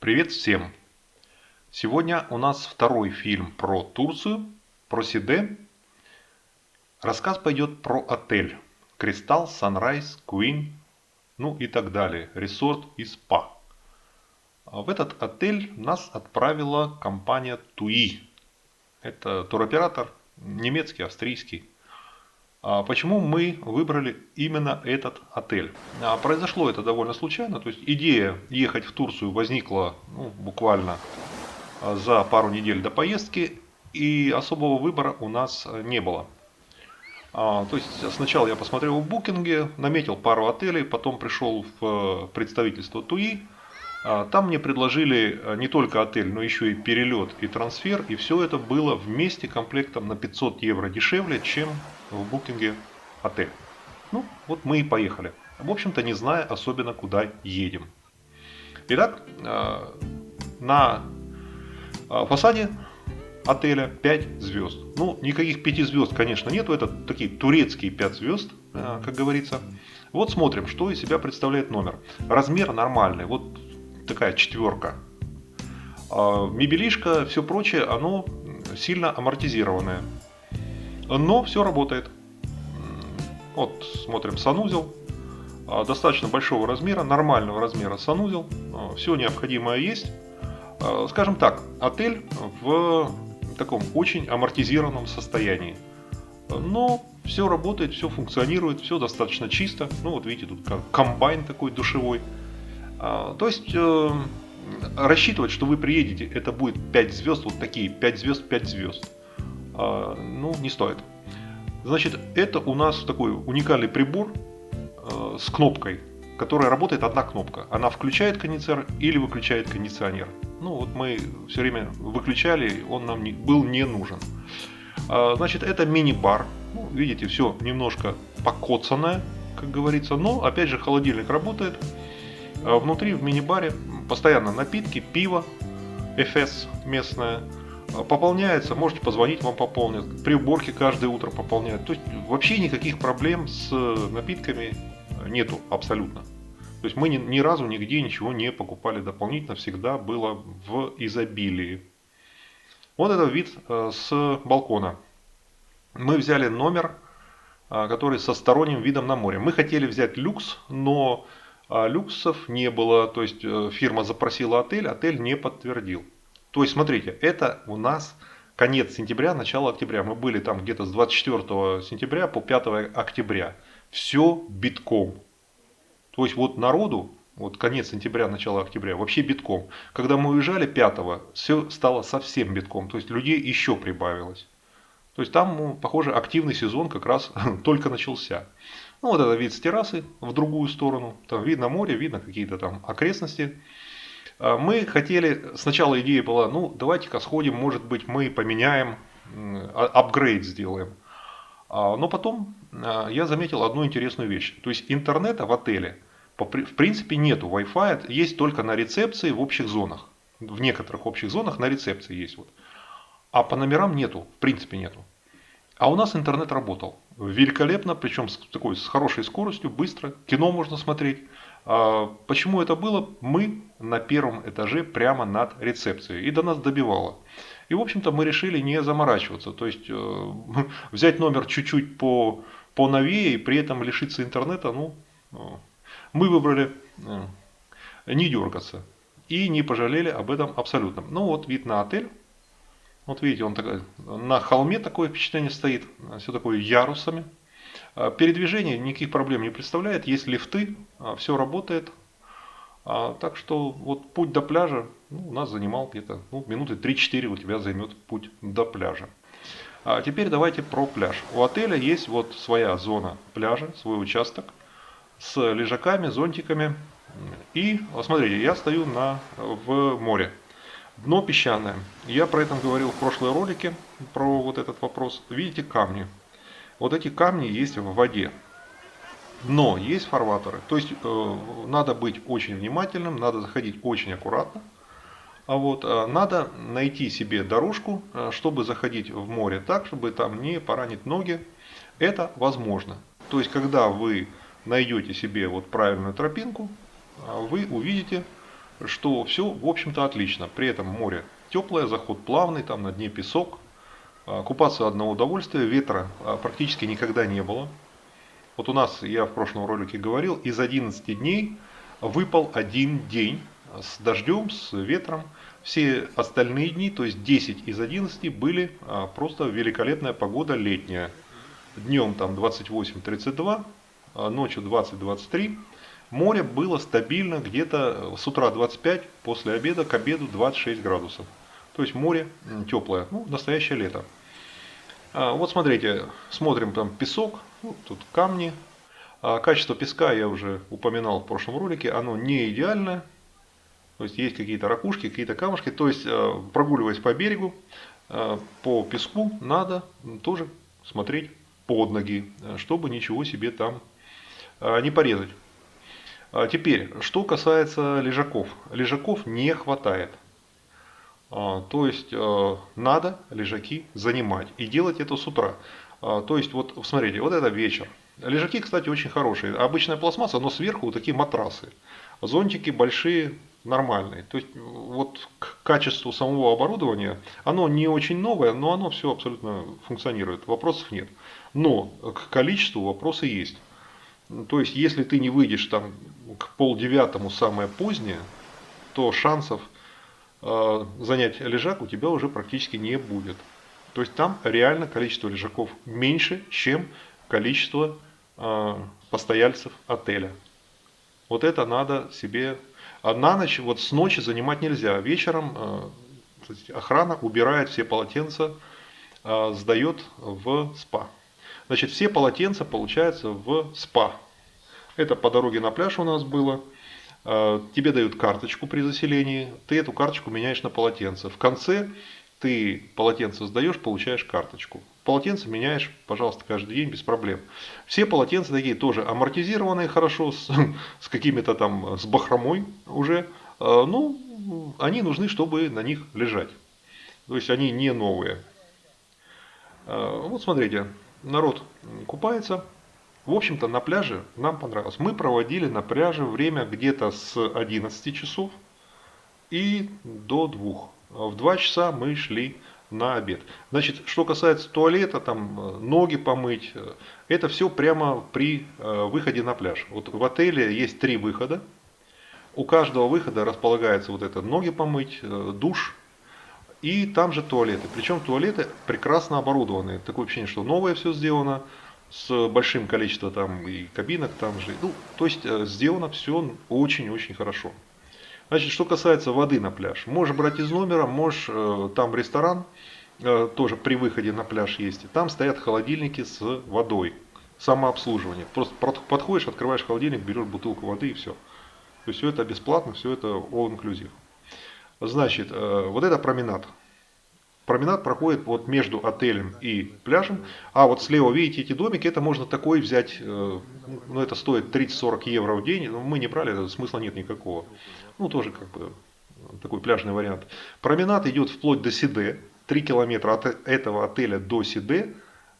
Привет всем! Сегодня у нас второй фильм про Турцию, про Сиде. Рассказ пойдет про отель. Кристалл, Sunrise, Queen, ну и так далее. Resort и спа. В этот отель нас отправила компания TUI. Это туроператор немецкий, австрийский. Почему мы выбрали именно этот отель? Произошло это довольно случайно. То есть идея ехать в Турцию возникла буквально за пару недель до поездки, и особого выбора у нас не было. То есть сначала я посмотрел в букинге, наметил пару отелей, потом пришел в представительство ТУИ. Там мне предложили не только отель, но еще и перелет и трансфер, и все это было вместе комплектом на 500 евро дешевле, чем в букинге отель. Ну, вот мы и поехали. В общем-то, не зная особенно, куда едем. Итак, на в фасаде отеля 5 звезд. Ну, никаких 5 звезд, конечно, нету. Это такие турецкие 5 звезд, как говорится. Вот смотрим, что из себя представляет номер. Размер нормальный. Вот такая четверка. Мебелишка, все прочее, оно сильно амортизированное. Но все работает. Вот смотрим санузел. Достаточно большого размера, нормального размера санузел. Все необходимое есть. Скажем так, отель в таком очень амортизированном состоянии. Но все работает, все функционирует, все достаточно чисто. Ну вот видите, тут комбайн такой душевой. То есть рассчитывать, что вы приедете, это будет 5 звезд, вот такие 5 звезд, 5 звезд. Ну, не стоит. Значит, это у нас такой уникальный прибор с кнопкой, которая работает одна кнопка. Она включает кондиционер или выключает кондиционер. Ну вот мы все время выключали, он нам был не нужен. Значит, это мини-бар. Ну, видите, все немножко покоцанное, как говорится. Но, опять же, холодильник работает. Внутри в мини-баре постоянно напитки, пиво, Эфес местное. Пополняется, можете позвонить, вам пополнят. При уборке каждое утро пополняют. То есть вообще никаких проблем с напитками нету абсолютно. То есть мы ни разу нигде ничего не покупали дополнительно, всегда было в изобилии. Вот это вид с балкона. Мы взяли номер, который со сторонним видом на море. Мы хотели взять люкс, но люксов не было. То есть фирма запросила отель, отель не подтвердил. То есть смотрите, это у нас конец сентября, начало октября. Мы были там где-то с 24 сентября по 5 октября. Все битком. То есть вот народу, вот конец сентября, начало октября, вообще битком. Когда мы уезжали 5-го, все стало совсем битком. То есть людей еще прибавилось. То есть там, похоже, активный сезон как раз только начался. Ну вот это вид с террасы в другую сторону. Там видно море, видно какие-то там окрестности. Мы хотели, сначала идея была, ну давайте-ка сходим, может быть мы поменяем, апгрейд сделаем. Но потом я заметил одну интересную вещь. То есть интернета в отеле в принципе нету. Wi-Fi есть только на рецепции в общих зонах. В некоторых общих зонах на рецепции есть. Вот. А по номерам нету. В принципе нету. А у нас интернет работал. Великолепно. Причем с хорошей скоростью, быстро. Кино можно смотреть. Почему это было? Мы на первом этаже прямо над рецепцией. И до нас добивало. И, в общем-то, мы решили не заморачиваться. То есть, взять номер чуть-чуть поновее и при этом лишиться интернета, ну, мы выбрали не дергаться. И не пожалели об этом абсолютно. Ну, вот вид на отель. Вот видите, он такой, на холме такое впечатление стоит. Все такое ярусами. Передвижение никаких проблем не представляет. Есть лифты, все работает. Так что вот путь до пляжа у нас занимал где-то минуты 3-4 у тебя займет путь до пляжа. А теперь давайте про пляж. У отеля есть вот своя зона пляжа, свой участок с лежаками, зонтиками. И смотрите, я стою в море. Дно песчаное. Я про это говорил в прошлом ролике, про вот этот вопрос. Видите камни? Вот эти камни есть в воде. Но есть фарватеры. То есть надо быть очень внимательным, надо заходить очень аккуратно. Надо найти себе дорожку, чтобы заходить в море так, чтобы там не поранить ноги. Это возможно. То есть когда вы найдете себе вот правильную тропинку, вы увидите, что все, в общем-то, отлично. При этом море теплое, заход плавный, там на дне песок. Купаться одно удовольствие, ветра практически никогда не было. Вот у нас, я в прошлом ролике говорил, из 11 дней выпал один день с дождем, с ветром. Все остальные дни, то есть 10 из 11, были просто великолепная погода летняя. Днем там 28-32, ночью 20-23. Море было стабильно где-то с утра 25, после обеда к обеду 26 градусов. То есть море теплое, ну, настоящее лето. Вот смотрите, смотрим там песок, ну, тут камни. Качество песка я уже упоминал в прошлом ролике, оно не идеальное. То есть есть какие-то ракушки, какие-то камушки. То есть прогуливаясь по берегу, по песку надо тоже смотреть под ноги, чтобы ничего себе там не порезать. Теперь, что касается лежаков. Лежаков не хватает. То есть надо лежаки занимать и делать это с утра. То есть вот смотрите, вот это вечер. Лежаки, кстати, очень хорошие. Обычная пластмасса, но сверху вот такие матрасы. Зонтики большие, нормальные. То есть вот к качеству самого оборудования, оно не очень новое, но оно все абсолютно функционирует. Вопросов нет. Но к количеству вопросы есть. То есть если ты не выйдешь там к 8:30 самое позднее, то шансов занять лежак у тебя уже практически не будет. То есть там реально количество лежаков меньше, чем количество постояльцев отеля. Вот это надо себе... А на ночь, вот с ночи занимать нельзя. Вечером охрана убирает все полотенца, сдает в спа. Значит, все полотенца получаются в спа. Это по дороге на пляж у нас было. Тебе дают карточку при заселении, ты эту карточку меняешь на полотенце. В конце ты полотенце сдаешь, получаешь карточку. Полотенце меняешь, пожалуйста, каждый день без проблем. Все полотенца такие тоже амортизированные хорошо, с какими-то там, с бахромой уже. Ну, они нужны, чтобы на них лежать. То есть они не новые. Вот смотрите, народ купается. В общем-то, на пляже нам понравилось. Мы проводили на пляже время где-то с 11 часов и до 2. В 2 часа мы шли на обед. Значит, что касается туалета, там ноги помыть, это все прямо при выходе на пляж. Вот в отеле есть 3 выхода. У каждого выхода располагается вот это ноги помыть, душ и там же туалеты. Причем туалеты прекрасно оборудованные. Такое ощущение, что новое все сделано, с большим количеством там и кабинок там же. Ну, то есть сделано все очень-очень хорошо. Значит, что касается воды на пляж. Можешь брать из номера, можешь там в ресторан, тоже при выходе на пляж есть. Там стоят холодильники с водой. Самообслуживание. Просто подходишь, открываешь холодильник, берешь бутылку воды и все. То есть все это бесплатно, все это all inclusive. Значит, вот это променад. Променад проходит вот между отелем и пляжем. А вот слева видите эти домики, это можно такой взять, ну это стоит 30-40 евро в день, но мы не брали, это смысла нет никакого. Ну тоже как бы такой пляжный вариант. Променад идет вплоть до Сиде, 3 километра от этого отеля до Сиде,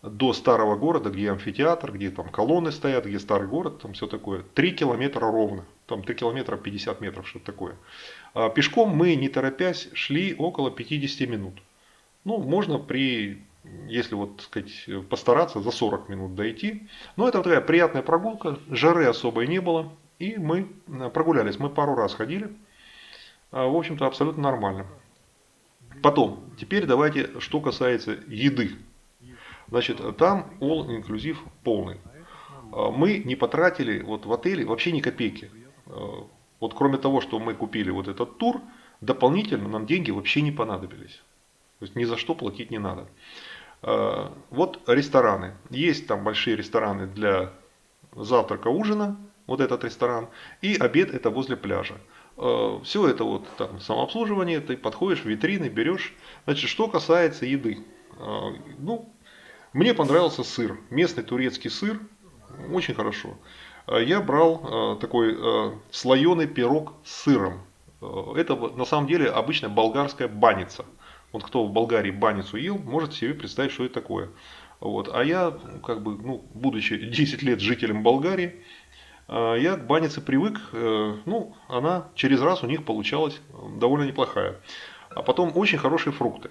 до старого города, где амфитеатр, где там колонны стоят, где старый город, там все такое. 3 километра ровно, там 3 километра 50 метров, что-то такое. А пешком мы, не торопясь, шли около 50 минут. Ну, можно если вот, так сказать, постараться за 40 минут дойти. Но это такая приятная прогулка, жары особой не было. И мы прогулялись, мы пару раз ходили. В общем-то, абсолютно нормально. Потом, теперь давайте, что касается еды. Значит, там all inclusive полный. Мы не потратили вот в отеле вообще ни копейки. Вот кроме того, что мы купили вот этот тур, дополнительно нам деньги вообще не понадобились. То есть ни за что платить не надо. Вот рестораны. Есть там большие рестораны для завтрака, ужина. Вот этот ресторан. И обед это возле пляжа. Все это вот там самообслуживание. Ты подходишь в витрины, берешь. Значит, что касается еды. Ну, мне понравился сыр. Местный турецкий сыр. Очень хорошо. Я брал такой слоеный пирог с сыром. Это на самом деле обычная болгарская баница. Вот кто в Болгарии баницу ел, может себе представить, что это такое. Вот. А я, как бы, ну, будучи 10 лет жителем Болгарии, Я к банице привык, ну, она через раз у них получалась довольно неплохая. А потом очень хорошие фрукты.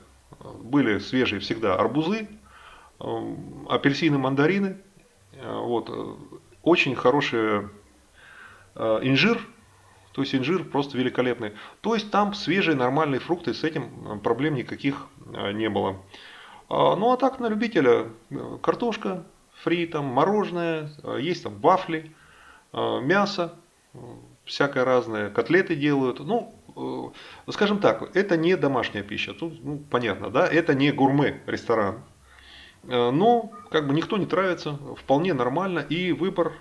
Были свежие всегда арбузы, апельсины, мандарины. Вот. Очень хороший инжир, то есть инжир просто великолепный. То есть там свежие нормальные фрукты, с этим проблем никаких не было. Ну а так на любителя картошка фри, там мороженое, есть там вафли, мясо, всякое разное, котлеты делают. Ну, скажем так, это не домашняя пища, тут ну, понятно, да, это не гурме-ресторан. Но как бы никто не травится, вполне нормально и выбор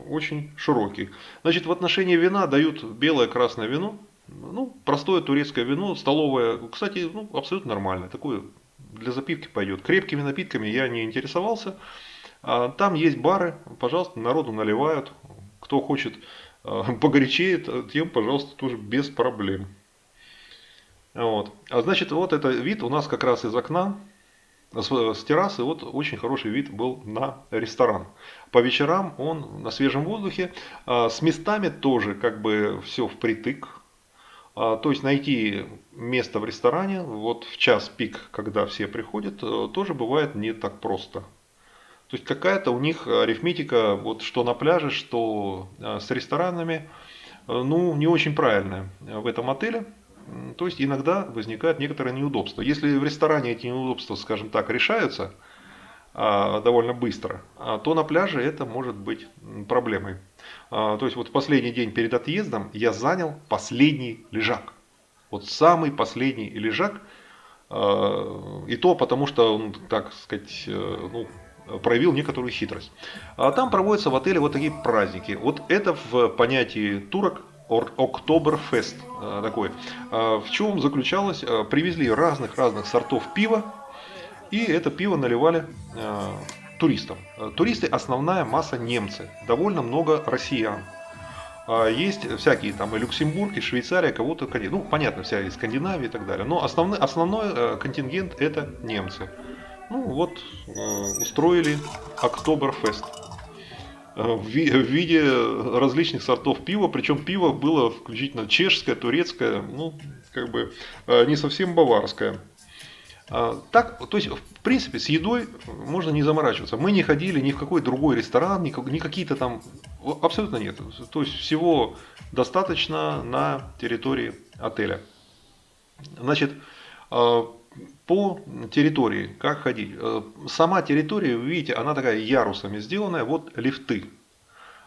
очень широкий. Значит, в отношении вина дают белое, красное вино, ну, простое турецкое вино, столовое, кстати, ну, абсолютно нормально, такое для запивки пойдет. Крепкими напитками я не интересовался. Там есть бары, пожалуйста, народу наливают, кто хочет погорячее, тем, пожалуйста, тоже без проблем. Вот. А значит, вот это вид у нас как раз из окна. С террасы вот очень хороший вид был на ресторан. По вечерам он на свежем воздухе, с местами тоже как бы все впритык. То есть найти место в ресторане вот в час пик, когда все приходят, тоже бывает не так просто. То есть какая-то у них арифметика, вот что на пляже, что с ресторанами, ну не очень правильная в этом отеле. То есть иногда возникают некоторые неудобства. Если в ресторане эти неудобства, скажем так, решаются довольно быстро, то на пляже это может быть проблемой. То есть вот в последний день перед отъездом я занял последний лежак. Вот самый последний лежак. И то потому, что он, так сказать, ну, проявил некоторую хитрость. Там проводятся в отеле вот такие праздники. Вот это в понятии турок Октоберфест такой. В чем заключалось? Привезли разных сортов пива, и это пиво наливали туристам. Туристы основная масса немцы, довольно много россиян. Есть всякие там и Люксембург, и Швейцария, кого-то, ну понятно, вся из Скандинавии и так далее. Но основной контингент это немцы. Ну вот устроили Октоберфест в виде различных сортов пива, причем пиво было включительно чешское, турецкое, ну, как бы не совсем баварское. Так, то есть, в принципе, с едой можно не заморачиваться. Мы не ходили ни в какой другой ресторан, ни какие-то там, абсолютно нет. То есть, всего достаточно на территории отеля. Значит, по территории, как ходить. Сама территория, вы видите, она такая ярусами сделанная. Вот лифты.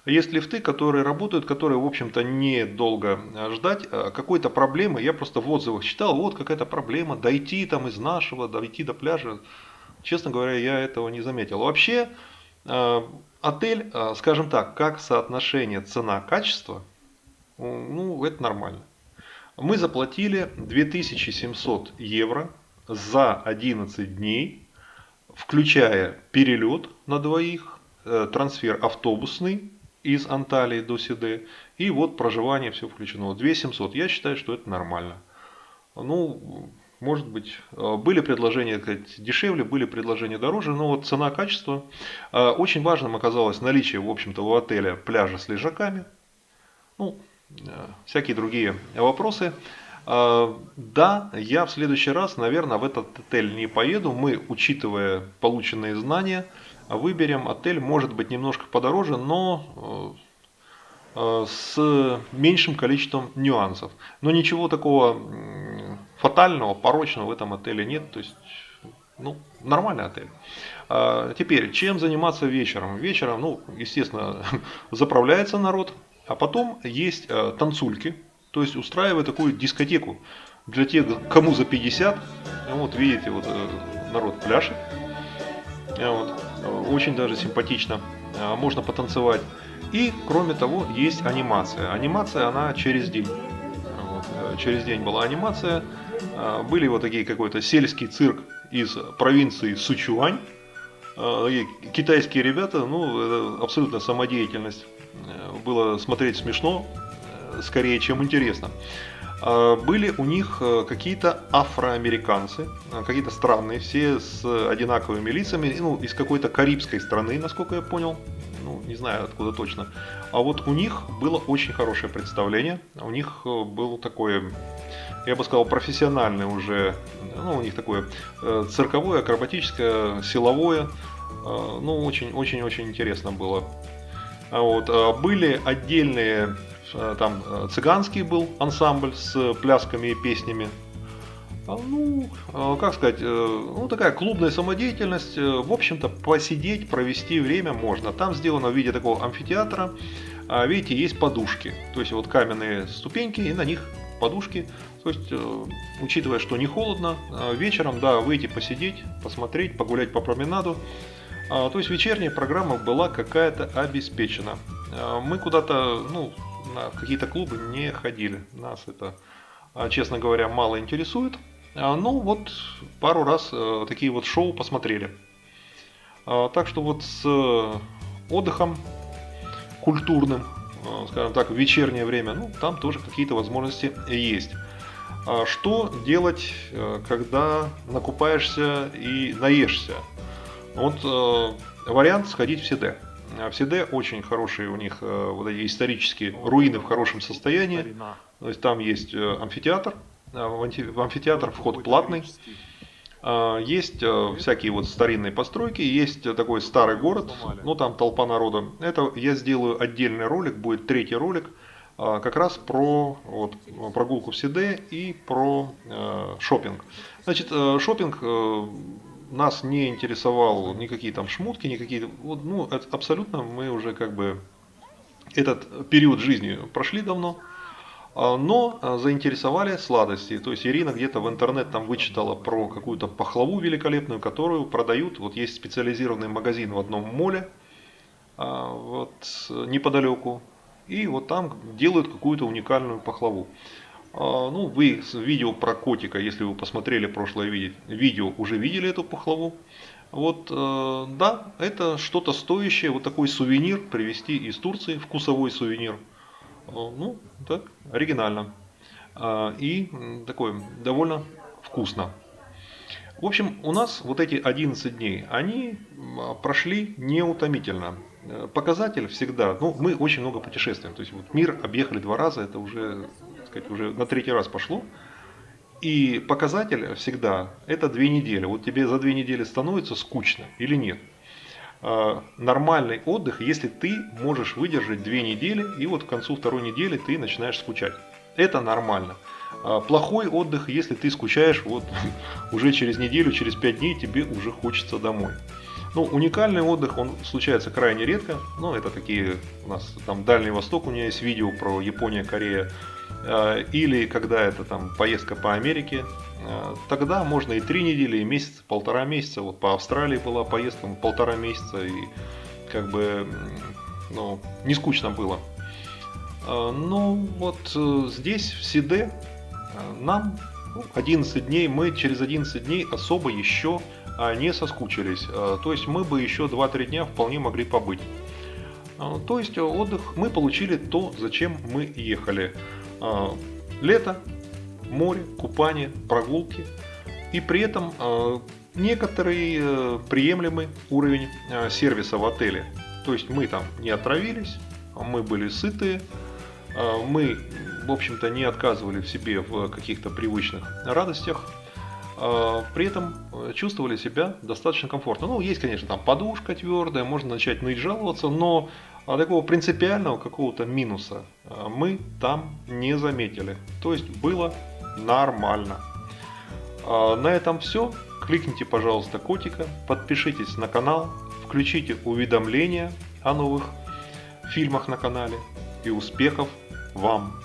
Есть лифты, которые работают, которые, в общем-то, недолго ждать. Какой-то проблемы, я просто в отзывах читал, вот какая-то проблема, дойти там из нашего, дойти до пляжа. Честно говоря, я этого не заметил. Вообще, отель, скажем так, как соотношение цена-качество, ну, это нормально. Мы заплатили 2700 евро за 11 дней, включая перелет на двоих, трансфер автобусный из Анталии до Сиде, и вот проживание все включено. 2700. Я считаю, что это нормально. Ну, может быть, были предложения дешевле, были предложения дороже, но вот цена-качество. Очень важным оказалось наличие, в общем-то, у отеля пляжа с лежаками. Ну, всякие другие вопросы. Да, я в следующий раз, наверное, в этот отель не поеду. Мы, учитывая полученные знания, выберем отель, может быть, немножко подороже, но с меньшим количеством нюансов. Но ничего такого фатального, порочного в этом отеле нет. То есть, ну, нормальный отель. Теперь, чем заниматься вечером? Вечером, ну, естественно, заправляется народ, а потом есть танцульки. То есть устраивая такую дискотеку для тех, кому за 50. Вот видите, вот народ пляшет. Вот, очень даже симпатично. Можно потанцевать. И кроме того есть анимация. Анимация она через день. Вот, через день была анимация. Были вот такие какой-то сельский цирк из провинции Сычуань. Китайские ребята, ну абсолютно самодеятельность. Было смотреть смешно. Скорее, чем интересно. Были у них какие-то афроамериканцы, какие-то странные, все с одинаковыми лицами, ну, из какой-то карибской страны, насколько я понял. ну, не знаю откуда точно. А вот у них было очень хорошее представление. У них было такое, я бы сказал, профессиональное уже, ну, у них такое цирковое, акробатическое, силовое. Ну, очень-очень-очень интересно было. Были отдельные, там цыганский был ансамбль с плясками и песнями. Ну, как сказать, ну, такая клубная самодеятельность. В общем-то, посидеть, провести время можно. Там сделано в виде такого амфитеатра. Видите, есть подушки. То есть вот каменные ступеньки и на них подушки. То есть, учитывая, что не холодно, вечером, да, выйти посидеть, посмотреть, погулять по променаду. То есть вечерняя программа была какая-то обеспечена. Мы куда-то, ну, на какие-то клубы не ходили. Нас это, честно говоря, мало интересует. Ну вот пару раз такие вот шоу посмотрели. Так что вот с отдыхом культурным, скажем так, в вечернее время, ну там тоже какие-то возможности есть. Что делать, когда накупаешься и наешься? Вот вариант сходить в Сиде. В Сиде очень хорошие у них вот эти исторические руины в хорошем состоянии. То есть там есть амфитеатр. В амфитеатр вход платный. Есть всякие вот старинные постройки, есть такой старый город, ну там толпа народа. Это я сделаю отдельный ролик, будет третий ролик, как раз про вот, прогулку в Сиде и про шопинг. Значит, шопинг нас не интересовал никакие там шмутки, никакие, вот, ну абсолютно мы уже как бы этот период жизни прошли давно. Но заинтересовали сладости. То есть Ирина где-то в интернет там вычитала про какую-то пахлаву великолепную, которую продают. Вот есть специализированный магазин в одном моле вот, неподалеку. И вот там делают какую-то уникальную пахлаву. Ну, вы видео про котика, если вы посмотрели прошлое видео, уже видели эту пахлаву. Вот, да, это что-то стоящее, вот такой сувенир привезти из Турции, вкусовой сувенир. Ну, так, оригинально. И такое довольно вкусно. В общем, у нас вот эти 11 дней, они прошли неутомительно. Показатель всегда, ну, мы очень много путешествуем. То есть вот мир объехали 2 раза, это уже, так сказать, уже на 3-й раз пошло. И показатель всегда это 2 недели. Вот тебе за 2 недели становится скучно или нет? Нормальный отдых, если ты можешь выдержать 2 недели, и вот к концу 2-й недели ты начинаешь скучать. Это нормально. Плохой отдых, если ты скучаешь, вот уже через неделю, через 5 дней тебе уже хочется домой. Ну, уникальный отдых, он случается крайне редко. Ну, это такие у нас там Дальний Восток, у меня есть видео про Япония, Корея. Или когда это там поездка по Америке, тогда можно и 3 недели, и месяц, 1,5 месяца. Вот по Австралии была поездка 1,5 месяца, и как бы, ну, не скучно было. Ну, вот здесь, в Сиде, нам 11 дней, мы через 11 дней особо еще не соскучились. То есть мы бы еще 2-3 дня вполне могли побыть. То есть отдых, мы получили то, зачем мы ехали. Лето, море, купание, прогулки. И при этом некоторый приемлемый уровень сервиса в отеле. То есть мы там не отравились, мы были сытые, мы, в общем-то, не отказывали в себе в каких-то привычных радостях. При этом чувствовали себя достаточно комфортно. Ну, есть, конечно, там подушка твердая, можно начать ныть, жаловаться, но такого принципиального какого-то минуса мы там не заметили. То есть было нормально. На этом все. Кликните, пожалуйста, котика, подпишитесь на канал, включите уведомления о новых фильмах на канале. И успехов вам!